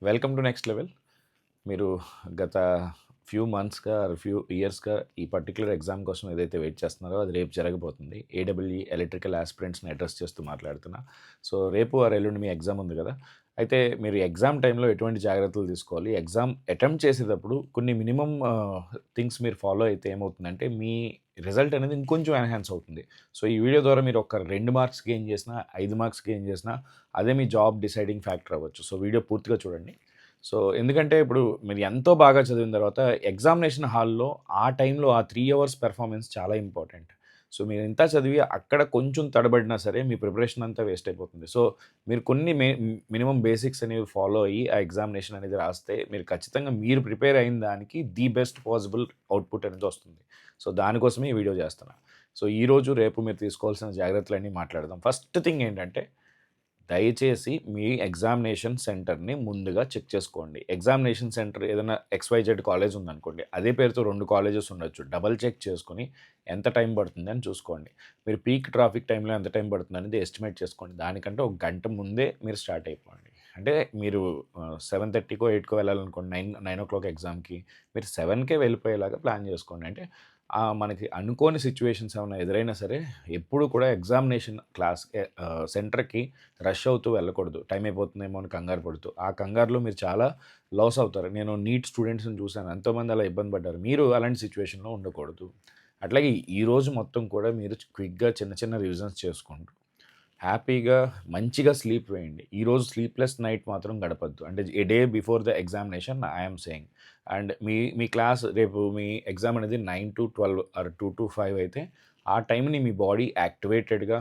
Welcome to next level. మీరు గత few మంత్స్‌గా few ఇయర్స్‌గా ఈ పర్టిక్యులర్ ఎగ్జామ్ కోసం ఏదైతే వెయిట్ చేస్తున్నారో అది రేపు జరగబోతుంది. ఏడబ్ల్యూఈ ఎలక్ట్రికల్ యాస్పిరెంట్స్‌ని అడ్రెస్ చేస్తూ మాట్లాడుతున్నా. సో, రేపు ఆర్ ఎల్లుండి మీ ఎగ్జామ్ ఉంది కదా! అయితే మీరు ఎగ్జామ్ టైమ్‌లో ఎటువంటి జాగ్రత్తలు తీసుకోవాలి? ఎగ్జామ్ అటెంప్ట్ చేసేటప్పుడు కొన్ని మినిమమ్ థింగ్స్ మీరు ఫాలో అయితే ఏమవుతుందంటే మీ రిజల్ట్ అనేది ఇంకొంచెం ఎన్హాన్స్ అవుతుంది. సో, ఈ వీడియో ద్వారా మీరు ఒక 2 మార్క్స్ గెయిన్ చేసినా, 5 మార్క్స్ గెయిన్ చేసినా అదే మీ జాబ్ డిసైడింగ్ ఫ్యాక్టర్ అవ్వచ్చు. సో, వీడియో పూర్తిగా చూడండి. సో, ఎందుకంటే ఇప్పుడు మీరు ఎంతో బాగా చదివిన తర్వాత ఎగ్జామినేషన్ హాల్‌లో ఆ టైంలో ఆ 3 అవర్స్ పెర్ఫార్మన్స్ చాలా ఇంపార్టెంట్. సో, మీరు ఇంత చదివి అక్కడ కొంచెం తడబడినా సరే మీ ప్రిపరేషన్ అంతా వేస్ట్ అయిపోతుంది. సో, మీరు కొన్ని మినిమమ్ బేసిక్స్ అనేవి ఫాలో అయ్యి ఆ ఎగ్జామినేషన్ అనేది రాస్తే మీరు ఖచ్చితంగా మీరు ప్రిపేర్ అయిన దానికి ది బెస్ట్ పాసిబుల్ అవుట్‌పుట్ అనేది వస్తుంది. సో, దానికోసమే ఈ వీడియో చేస్తున్నా. సో, ఈరోజు, రేపు మీరు తీసుకోవాల్సిన జాగ్రత్తలన్నీ మాట్లాడదాం. ఫస్ట్ థింగ్ ఏంటంటే దయచేసి మీ ఎగ్జామినేషన్ సెంటర్‌ని ముందుగా చెక్ చేసుకోండి. ఎగ్జామినేషన్ సెంటర్ ఏదైనా ఎక్స్‌వైజెడ్ కాలేజ్ ఉందనుకోండి. అదే పేరుతో 2 కాలేజెస్ ఉండొచ్చు. డబుల్ చెక్ చేసుకొని ఎంత టైం పడుతుందని చూసుకోండి. మీరు పీక్ ట్రాఫిక్ టైంలో ఎంత టైం పడుతుందనేది ఎస్టిమేట్ చేసుకోండి. దానికంటే ఒక గంట ముందే మీరు స్టార్ట్ అయిపోండి. అంటే మీరు 7:30కో, 8కో వెళ్ళాలనుకోండి. 9 ఎగ్జామ్‌కి మీరు 7కే వెళ్ళిపోయేలాగా ప్లాన్ చేసుకోండి. అంటే మనకి అనుకోని సిట్యుయేషన్స్ ఏమైనా ఎదురైనా సరే ఎప్పుడు కూడా ఎగ్జామినేషన్ సెంటర్‌కి రష్ అవుతూ వెళ్ళకూడదు. టైం అయిపోతుందేమో అని కంగారు పడుతూ. ఆ కంగారులో మీరు చాలా లాస్ అవుతారు. నేను నీట్ స్టూడెంట్స్‌ని చూసాను. ఎంతోమంది అలా ఇబ్బంది పడ్డారు. మీరు అలాంటి సిట్యుయేషన్‌లో ఉండకూడదు. అట్లాగే ఈరోజు మొత్తం కూడా మీరు క్విక్‌గా చిన్న చిన్న రివిజన్స్ చేసుకుంటూ హ్యాపీగా మంచిగా స్లీప్ వేయండి. ఈరోజు స్లీప్‌లెస్ నైట్ మాత్రం గడపొద్దు. అంటే a day before the examination I am saying. And మీ మీ క్లాస్ రేపు మీ ఎగ్జామ్ అనేది 9-12 ఆర్ 2-5 అయితే ఆ టైంని మీ బాడీ యాక్టివేటెడ్‌గా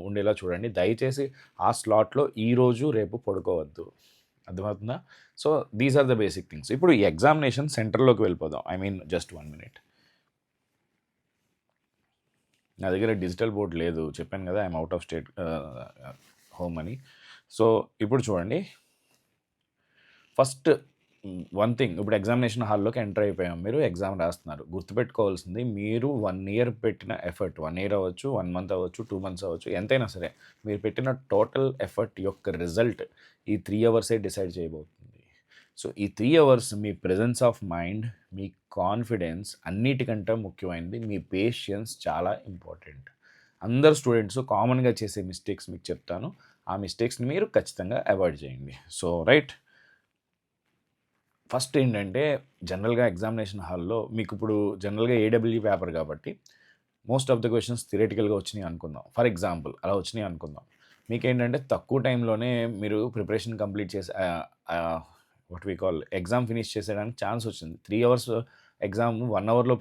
ఉండేలా చూడండి. దయచేసి ఆ స్లాట్‌లో ఈరోజు, రేపు పడుకోవద్దు. అర్థమవుతుందా? So, these are the basic things. ఇప్పుడు ఈ ఎగ్జామినేషన్ సెంటర్‌లోకి వెళ్ళిపోదాం. I mean just 1 minute. నా దగ్గర డిజిటల్ బోర్డ్ లేదు. చెప్పాను కదా! I'm out of state home అని. సో, ఇప్పుడు చూడండి. ఫస్ట్ వన్ థింగ్ ఇప్పుడు ఎగ్జామినేషన్ హాల్లోకి ఎంటర్ అయిపోయాం. మీరు ఎగ్జామ్ రాస్తున్నారు. గుర్తుపెట్టుకోవాల్సింది మీరు 1 ఇయర్ పెట్టిన ఎఫర్ట్ 1 ఇయర్ అవ్వచ్చు, 1 మంత్ అవ్వచ్చు, 2 మంత్స్ అవ్వచ్చు, ఎంతైనా సరే మీరు పెట్టిన టోటల్ ఎఫర్ట్ యొక్క రిజల్ట్ ఈ 3 అవర్సే డిసైడ్ చేయబోతుంది. సో, ఈ 3 hours me presence of mind, me confidence అన్నిటికంటే ముఖ్యమైనది మీ పేషెన్స్ చాలా ఇంపార్టెంట్. అందరు స్టూడెంట్స్ కామన్‌గా చేసే మిస్టేక్స్ మీకు చెప్తాను. ఆ మిస్టేక్స్‌ని మీరు ఖచ్చితంగా అవాయిడ్ చేయండి. So, right. ఫస్ట్ ఏంటంటే జనరల్‌గా ఎగ్జామినేషన్ హాల్‌లో మీకిప్పుడు జనరల్‌గా ఏడబ్ల్యూ పేపర్ కాబట్టి మోస్ట్ ఆఫ్ ద క్వెషన్స్ థియరిటికల్‌గా వచ్చినాయి అనుకుందాం. ఫర్ ఎగ్జాంపుల్ అలా వచ్చినాయి అనుకుందాం. మీకేంటంటే తక్కువ టైంలోనే మీరు ప్రిపరేషన్ కంప్లీట్ చేసి what we call exam finish చేసేయడానికి ఛాన్స్ వచ్చింది. 3 అవర్స్ ఎగ్జామ్ 1 అవర్‌లో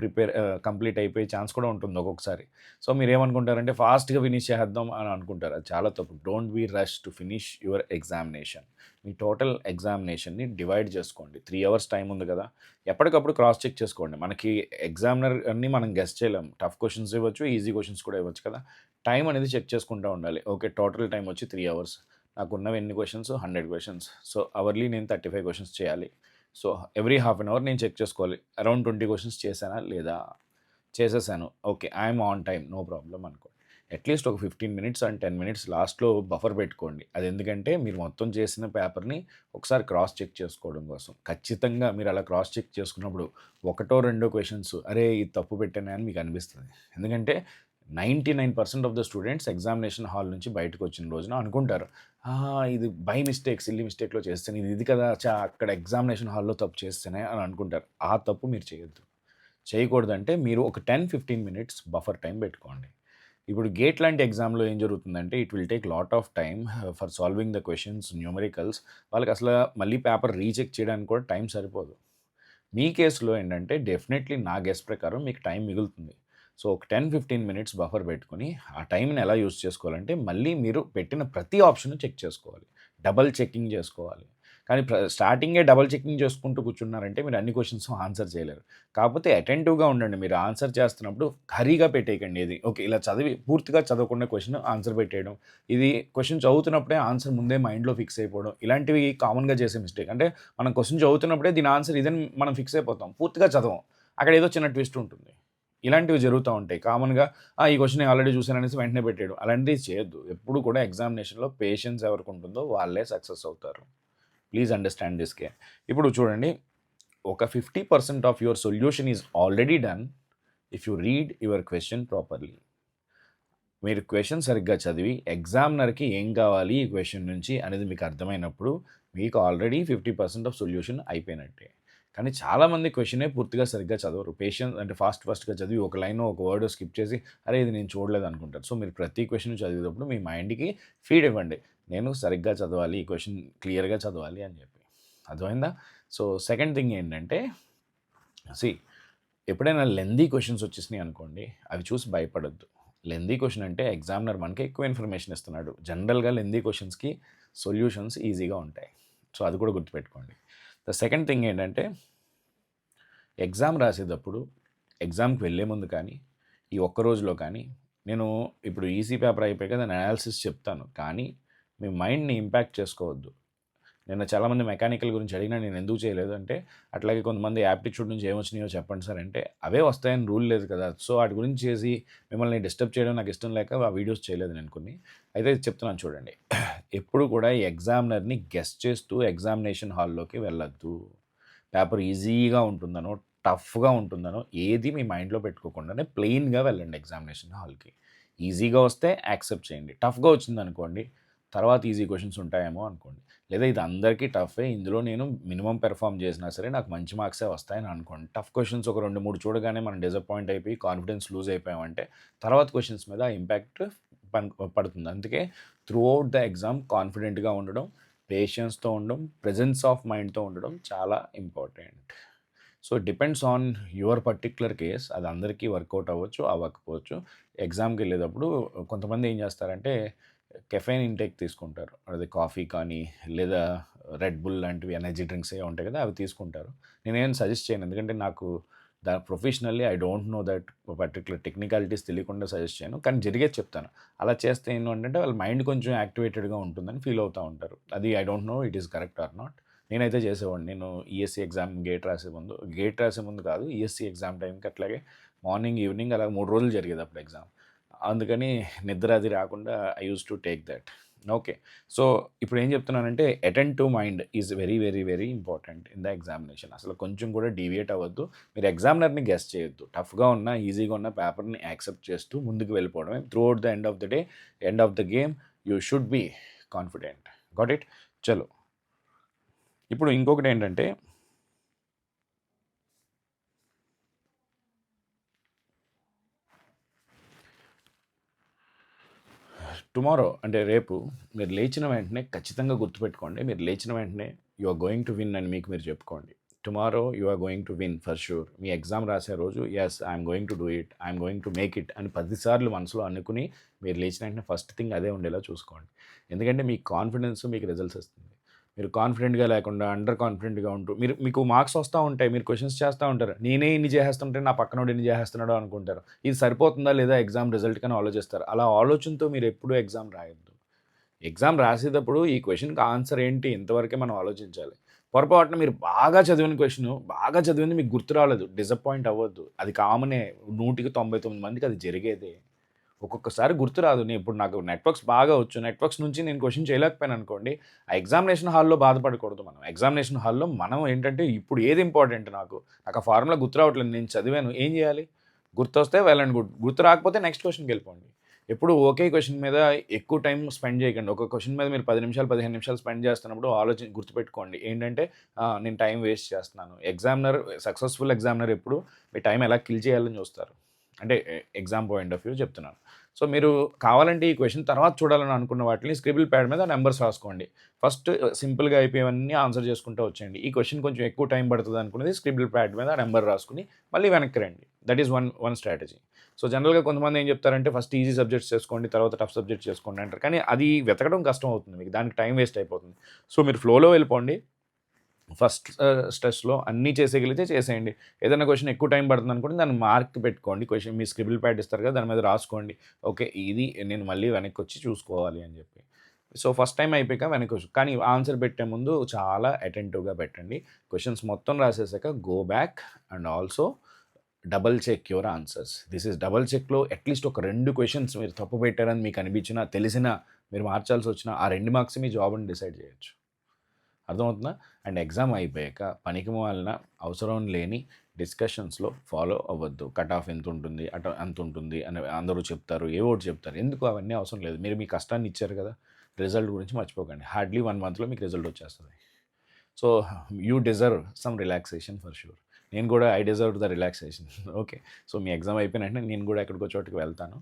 కంప్లీట్ అయిపోయే ఛాన్స్ కూడా ఉంటుంది ఒక్కొక్కసారి. సో, మీరేమనుకుంటారంటే ఫాస్ట్‌గా ఫినిష్ చేసేద్దాం అని అనుకుంటారు. అది చాలా తప్పు. Don't be rush to finish your examination. మీ టోటల్ ఎగ్జామినేషన్‌ని డివైడ్ చేసుకోండి. 3 అవర్స్ టైం ఉంది కదా! ఎప్పటికప్పుడు క్రాస్ చెక్ చేసుకోండి. మనకి ఎగ్జామినర్ అన్నీ మనం గెస్ చేయలేం. టఫ్ క్వెషన్స్ ఇవ్వచ్చు, ఈజీ క్వెషన్స్ కూడా ఇవ్వచ్చు కదా! టైం అనేది చెక్ చేసుకుంటా ఉండాలి. ఓకే. టోటల్ టైం వచ్చి 3 అవర్స్. నాకున్నవి ఎన్ని క్వెషన్స్? 100 క్వెషన్స్. సో, అవర్లీ నేను 35 క్వెషన్స్ చేయాలి. So, every half an hour నేను చెక్ చేసుకోవాలి. అరౌండ్ 20 క్వెషన్స్ చేశానా లేదా? చేసేసాను. Okay. I'm on time. No problem అనుకోండి. అట్‌లీస్ట్ ఒక 15 మినిట్స్ అండ్ 10 మినిట్స్ లాస్ట్‌లో బఫర్ పెట్టుకోండి. అదెందుకంటే మీరు మొత్తం చేసిన పేపర్‌ని ఒకసారి క్రాస్ చెక్ చేసుకోవడం కోసం. ఖచ్చితంగా మీరు అలా క్రాస్ చెక్ చేసుకున్నప్పుడు ఒకటో, రెండో క్వెషన్స్ అరే! ఇది తప్పు పెట్టానే అని మీకు అనిపిస్తది. ఎందుకంటే 99% of the students examination hall నుంచి బయటకొచ్చిన రోజున అనుకుంటారు. ఇది బై మిస్టేక్, సిల్లీ మిస్టేక్‌లో చేసేసాను. ఇది కదా! అక్కడ ఎగ్జామినేషన్ హాల్‌లో తప్పు చేసేసానే అని అనుకుంటారు. ఆ తప్పు మీరు చేయొద్దు. చేయకూడదంటే మీరు ఒక 10-15 మినిట్స్ బఫర్ టైమ్ పెట్టుకోండి. ఇప్పుడు గేట్ లాంటి ఎగ్జామ్‌లో ఏం జరుగుతుందంటే it will take lot of time for solving the questions, numericals. వాళ్ళకసల మళ్ళీ పేపర్ రీచెక్ చేయడానికి కూడా టైం సరిపోదు. మీ కేస్‌లో ఏంటంటే డెఫినెట్‌లీ నా గెస్ ప్రకారం మీకు టైం మిగులుతుంది. సో, ఒక 10-15 మినిట్స్ బఫర్ పెట్టుకొని ఆ టైంని ఎలా యూజ్ చేసుకోవాలంటే మళ్ళీ మీరు పెట్టిన ప్రతి ఆప్షన్ చెక్ చేసుకోవాలి. డబుల్ చెకింగ్ చేసుకోవాలి. కానీ స్టార్టింగే డబుల్ చెకింగ్ చేసుకుంటూ కూర్చున్నారంటే మీరు అన్ని క్వెషన్స్ ఆన్సర్ చేయలేరు. కాకపోతే అటెంటివ్‌గా ఉండండి. మీరు ఆన్సర్ చేస్తున్నప్పుడు హరీగా పెట్టేయకండి ఏది. ఓకే. ఇలా చదివి పూర్తిగా చదవకుండా క్వెషన్ ఆన్సర్ పెట్టేయడం. ఇది క్వెషన్ చదువుతున్నప్పుడే ఆన్సర్ ముందే మైండ్‌లో ఫిక్స్ అయిపోవడం. ఇలాంటివి కామన్‌గా చేసే మిస్టేక్. అంటే మనం క్వెషన్ చదువుతున్నప్పుడే దీని ఆన్సర్ ఇదని మనం ఫిక్స్ అయిపోతాం. పూర్తిగా చదవం. అక్కడ ఏదో చిన్న ట్విస్ట్ ఉంటుంది. ఇలాంటివి జరుగుతా ఉంటాయి. కామన్‌గా ఈ క్వెషన్ నేను ఆల్రెడీ చూసాననేసి వెంటనే పెట్టేయడం. అలాంటివి చేయొద్దు. ఎప్పుడు కూడా ఎగ్జామినేషన్‌లో పేషెన్స్ ఎవరికుంటుందో వాళ్ళే సక్సెస్ అవుతారు. Please understand this care. ఇప్పుడు చూడండి, ఒక 50% of your solution is already done if you read your question properly. మీరు క్వశ్చన్ సరిగ్గా చదివి ఎగ్జామినర్కి ఏం కావాలి ఈ క్వశ్చన్ నుంచి అనేది మీకు అర్థమైనప్పుడు మీకు ఆల్రెడీ 50% ఆఫ్ సొల్యూషన్ అయిపోయినట్టే. కానీ చాలామంది క్వశ్చనే పూర్తిగా సరిగ్గా చదవరు. పేషెన్స్ అంటే ఫాస్ట్గా చదివి ఒక లైన్ ఒక వర్డ్ స్కిప్ చేసి అరే ఇది నేను చూడలేదు అనుకుంటారు. సో మీరు ప్రతి క్వశ్చన్ చదివేటప్పుడు మీ మైండ్కి ఫీడ్ ఇవ్వండి, నేను సరిగ్గా చదవాలి, ఈ క్వశ్చన్ క్లియర్గా చదవాలి అని చెప్పి. అర్థమైందా? సో సెకండ్ థింగ్ ఏంటంటే, ఎప్పుడైనా లెందీ క్వశ్చన్స్ వచ్చేసినాయి అనుకోండి, అవి చూసి భయపడొద్దు. లెందీ క్వశ్చన్ అంటే ఎగ్జామినర్ మనకి ఎక్కువ ఇన్ఫర్మేషన్ ఇస్తున్నాడు. జనరల్గా లెందీ క్వశ్చన్స్కి సొల్యూషన్స్ ఈజీగా ఉంటాయి. సో అది కూడా గుర్తుపెట్టుకోండి. ద సెకండ్ థింగ్ ఏంటంటే, ఎగ్జామ్ రాసేటప్పుడు ఎగ్జామ్కి వెళ్ళే ముందు కానీ ఈ ఒక్క రోజులో కానీ నేను ఇప్పుడు ఈసీ పేపర్ అయిపోయాక దాని అనాలిసిస్ చెప్తాను, కానీ మీ మైండ్ని ఇంపాక్ట్ చేసుకోవద్దు. నిన్న చాలామంది మెకానికల్ గురించి అడిగినా నేను ఎందుకు చేయలేదు అంటే, అట్లాగే కొంతమంది యాప్టిట్యూడ్ నుంచి ఏమొచ్చినాయో చెప్పండి సార్ అంటే, అవే వస్తాయని రూల్ లేదు కదా. సో వాటి గురించి చేసి మిమ్మల్ని డిస్టర్బ్ చేయడం నాకు ఇష్టం లేక ఆ వీడియోస్ చేయలేదు నేను కొన్ని. అయితే చెప్తున్నాను చూడండి, ఎప్పుడు కూడా ఈ ఎగ్జామినర్ని గెస్ట్ చేస్తూ ఎగ్జామినేషన్ హాల్లోకి వెళ్ళొద్దు. పేపర్ ఈజీగా ఉంటుందనో టఫ్గా ఉంటుందనో ఏది మీ మైండ్లో పెట్టుకోకుండానే ప్లెయిన్గా వెళ్ళండి ఎగ్జామినేషన్ హాల్కి. ఈజీగా వస్తే యాక్సెప్ట్ చేయండి, టఫ్గా వచ్చింది అనుకోండి తర్వాత ఈజీ క్వశ్చన్స్ ఉంటాయేమో అనుకోండి, లేదా ఇది అందరికీ టఫే, ఇందులో నేను మినిమం పెర్ఫామ్ చేసినా సరే నాకు మంచి మార్క్సే వస్తాయని అనుకోండి. టఫ్ క్వశ్చన్స్ ఒక 2-3 చూడగానే మనం డిసప్పాయింట్ అయిపోయి కాన్ఫిడెన్స్ లూజ్ అయిపోయామంటే తర్వాత క్వశ్చన్స్ మీద ఇంపాక్ట్ పడుతుంది. అందుకే త్రూ అవుట్ ద ఎగ్జామ్ కాన్ఫిడెంట్గా ఉండడం, పేషెన్స్తో ఉండడం, ప్రెజెన్స్ ఆఫ్ మైండ్తో ఉండడం చాలా important. So depends on your particular case. అది అందరికీ వర్కౌట్ అవ్వచ్చు, అవ్వకపోవచ్చు. ఎగ్జామ్కి వెళ్ళేటప్పుడు కొంతమంది ఏం చేస్తారంటే కెఫెయిన్ ఇంటేక్ తీసుకుంటారు. అది కాఫీ కానీ లేదా రెడ్ బుల్ లాంటివి ఎనర్జీ డ్రింక్స్ ఏ ఉంటాయి కదా, అవి తీసుకుంటారు. నేనేం సజెస్ట్ చేయను, ఎందుకంటే నాకు professionally I don't know that particular technicalities తెలియకుండా సజెస్ట్ చేయను, కానీ జరిగేది చెప్తాను. అలా చేస్తే ఏంటంటే వాళ్ళ మైండ్ కొంచెం యాక్టివేటెడ్గా ఉంటుందని ఫీల్ అవుతూ ఉంటారు. అది I don't know it is correct or not. నేనైతే చేసేవాడిని. నేను ఈఎస్సీ ఎగ్జామ్ గేట్ రాసే ముందు కాదు, ఈఎస్సీ ఎగ్జామ్ టైంకి అట్లాగే మార్నింగ్ ఈవినింగ్ అలా 3 రోజులు జరిగేది అప్పుడు ఎగ్జామ్. అందుకని నిద్ర అది రాకుండా I use to take that. Okay. So ఇప్పుడు ఏం చెప్తున్నానంటే, attentive mind is very very very important in the examination. అసలు కొంచెం కూడా డీవియేట్ అవ్వద్దు. మీరు ఎగ్జామినర్ని గెస్ చేయొద్దు. టఫ్గా ఉన్న ఈజీగా ఉన్న పేపర్ని యాక్సెప్ట్ చేస్తూ ముందుకు వెళ్ళిపోవడమే. Throughout the end of the day, end of the game you should be confident. Got it? చలో, ఇప్పుడు ఇంకొకటి ఏంటంటే, టుమారో అంటే రేపు మీరు లేచిన వెంటనే ఖచ్చితంగా గుర్తుపెట్టుకోండి, మీరు లేచిన వెంటనే you are going to win అని మీకు మీరు చెప్పుకోండి. Tomorrow you are going to win for sure. మీ ఎగ్జామ్ రాసే రోజు yes I'm going to do it, I'm going to make it అని 10 సార్లు మనసులో అనుకుని మీరు లేచిన వెంటనే ఫస్ట్ థింగ్ అదే ఉండేలా చూసుకోండి. ఎందుకంటే మీ కాన్ఫిడెన్స్ మీకు రిజల్ట్స్ ఇస్తుంది. మీరు కాన్ఫిడెంట్గా లేకుండా అండర్ కాన్ఫిడెంట్గా ఉంటూ మీకు మార్క్స్ వస్తూ ఉంటాయి, మీరు క్వశ్చన్స్ చేస్తూ ఉంటారు, నేనే ఇన్ని చేసేస్తుంటే నా పక్కనోడు ఎన్ని చేసేస్తున్నాడో అనుకుంటారు. ఇది సరిపోతుందా లేదా ఎగ్జామ్ రిజల్ట్ కానీ ఆలోచిస్తారు. అలా ఆలోచనతో మీరు ఎప్పుడూ ఎగ్జామ్ రాయొద్దు. ఎగ్జామ్ రాసేటప్పుడు ఈ క్వశ్చన్కి ఆన్సర్ ఏంటి ఇంతవరకే మనం ఆలోచించాలి. పొరపాటున మీరు బాగా చదివిన క్వశ్చన్ బాగా చదివింది మీకు గుర్తు రాలేదు, డిసప్పాయింట్ అవ్వద్దు. అది కామనే, 100కి 99 మందికి అది జరిగేదే. ఒక్కొక్కసారి గుర్తురాదు. నేను ఇప్పుడు నాకు నెట్వర్క్స్ బాగా వచ్చు, నెట్వర్క్స్ నుంచి నేను క్వశ్చన్ చేయలేకపోయాను అనుకోండి, ఆ ఎగ్జామినేషన్ హాల్లో బాధపడకూడదు మనం. ఎగ్జామినేషన్ హాల్లో మనం ఏంటంటే ఇప్పుడు ఏది ఇంపార్టెంట్, నాకు ఆ ఫార్ములా గుర్తు రావట్లేదు, నేను చదివాను, ఏం చేయాలి? గుర్తొస్తే వెళ్ళండి, గుర్తు రాకపోతే నెక్స్ట్ క్వశ్చన్కి వెళ్ళిపోండి. ఎప్పుడు ఒకే క్వశ్చన్ మీద ఎక్కువ టైం స్పెండ్ చేయకండి. ఒక క్వశ్చన్ మీద మీరు 10 నిమిషాలు 15 నిమిషాలు స్పెండ్ చేస్తున్నప్పుడు గుర్తుపెట్టుకోండి ఏంటంటే నేను టైం వేస్ట్ చేస్తున్నాను. సక్సెస్ఫుల్ ఎగ్జామినర్ ఎప్పుడు మీ టైం ఎలా కిల్ చేయాలని చూస్తారు. అంటే ఎగ్జామ్ పాయింట్ ఆఫ్ వ్యూ చెప్తున్నాను. సో మీరు కావాలంటే ఈ క్వశ్చన్ తర్వాత చూడాలని అనుకున్న వాటిని స్క్రిబుల్ ప్యాడ్ మీద నెంబర్స్ రాసుకోండి. ఫస్ట్ సింపుల్గా అయిపోయేవన్నీ ఆన్సర్ చేసుకుంటూ వచ్చేయండి. ఈ క్వశ్చన్ కొంచెం ఎక్కువ టైం పడుతుంది అనుకునేది స్క్రిబుల్ ప్యాడ్ మీద నెంబర్ రాసుకుని మళ్ళీ వెనక్కి రండి. That is one strategy. So జనరల్గా కొంతమంది ఏం చెప్తారంటే ఫస్ట్ ఈజీ సబ్జెక్ట్స్ చేసుకోండి, తర్వాత టఫ్ సబ్జెక్ట్స్ చేసుకోండి అంటారు. కానీ అది వెతకడం కష్టం అవుతుంది మీకు, దానికి టైం వేస్ట్ అయిపోతుంది. సో మీరు ఫ్లోలో వెళ్ళిపోండి. ఫస్ట్ స్ట్రెస్లో అన్నీ చేసేయగలిగితే చేసేయండి. ఏదైనా క్వశ్చన్ ఎక్కువ టైం పడుతుంది అనుకోండి, దాన్ని మార్క్ పెట్టుకోండి. క్వశ్చన్ మీ స్క్రిబుల్ ప్యాడ్ ఇస్తారు కదా, దాని మీద రాసుకోండి. ఓకే, ఇది నేను మళ్ళీ వెనక్కి వచ్చి చూసుకోవాలి అని చెప్పి. సో ఫస్ట్ టైం అయిపోయాక వెనక్కి వచ్చు, కానీ ఆన్సర్ పెట్టే ముందు చాలా అటెంటివ్గా పెట్టండి. క్వశ్చన్స్ మొత్తం రాసేసాక go back and also double check your answers. This is double చెక్లో అట్లీస్ట్ ఒక 2 క్వశ్చన్స్ మీరు తప్పు పెట్టారని మీకు అనిపించినా, తెలిసినా, మీరు మార్చాల్సి వచ్చినా ఆ 2 మార్క్స్ మీ జాబ్ని డిసైడ్ చేయొచ్చు. అర్థమవుతుందా? అండ్ ఎగ్జామ్ అయిపోయాక పనికి మాలిన అవసరం లేని డిస్కషన్స్‌లో ఫాలో అవ్వద్దు. కట్ ఆఫ్ ఎంతుంటుంది, అంతుంటుంది అని అందరూ చెప్తారు. ఏవో ఒకటి చెప్తారు. ఎందుకు అవన్నీ అవసరం లేదు. మీరు మీ కష్టాన్ని ఇచ్చారు కదా! రిజల్ట్ గురించి మర్చిపోకండి. హార్డ్‌లీ 1 మంత్‌లో మీకు రిజల్ట్ వచ్చేస్తది. So, you deserve some relaxation for sure. నేను కూడా I deserve the relaxation. Okay. So, మీ ఎగ్జామ్ అయిపోయిన వెంటనే నేను కూడా ఎక్కడికో చోటుకి వెళ్తాను.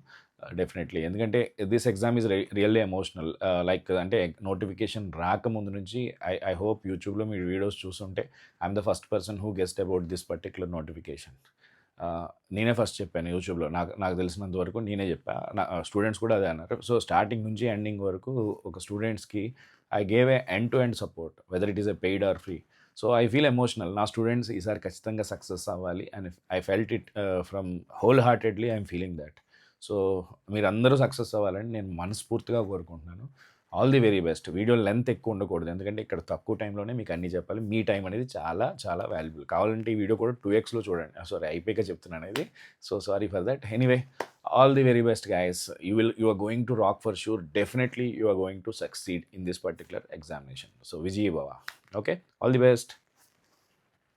డెఫినెట్లీ. ఎందుకంటే this exam is really emotional. Like అంటే నోటిఫికేషన్ రాకముందు నుంచి ఐ హోప్ యూట్యూబ్‌లో మీరు వీడియోస్ చూసుంటే I'm the first person who guessed about this particular notification. నేనే ఫస్ట్ చెప్పాను యూట్యూబ్‌లో. నాకు నాకు తెలిసినంత వరకు నేనే చెప్పా. స్టూడెంట్స్ కూడా అదే అన్నారు. సో, స్టార్టింగ్ నుంచి ఎండింగ్ వరకు ఒక స్టూడెంట్స్‌కి I gave a end to end support whether it is a paid or free. So, I feel emotional. నా స్టూడెంట్స్ ఈసారి ఖచ్చితంగా సక్సెస్ అవ్వాలి and I felt it from whole heartedly I'm feeling that. So, మీరందరూ success అవ్వాలని నేను మనస్ఫూర్తిగా కోరుకుంటున్నాను. All the very best. Video length ఎక్కువ ఉండకూడదు. ఎందుకంటే ఇక్కడ తక్కువ టైంలోనే మీకు అన్నీ చెప్పాలి. మీ టైం అనేది చాలా చాలా వాల్యుబుల్. కావాలంటే ఈ వీడియో కూడా 2xలో చూడండి. సారీ అయిపోయాక చెప్తున్నాను ఇది. So, sorry for that. Anyway, all the very best guys. You are going to rock for sure. Definitely you are going to succeed in this particular examination. So, Vijay Baba. Okay, all the best.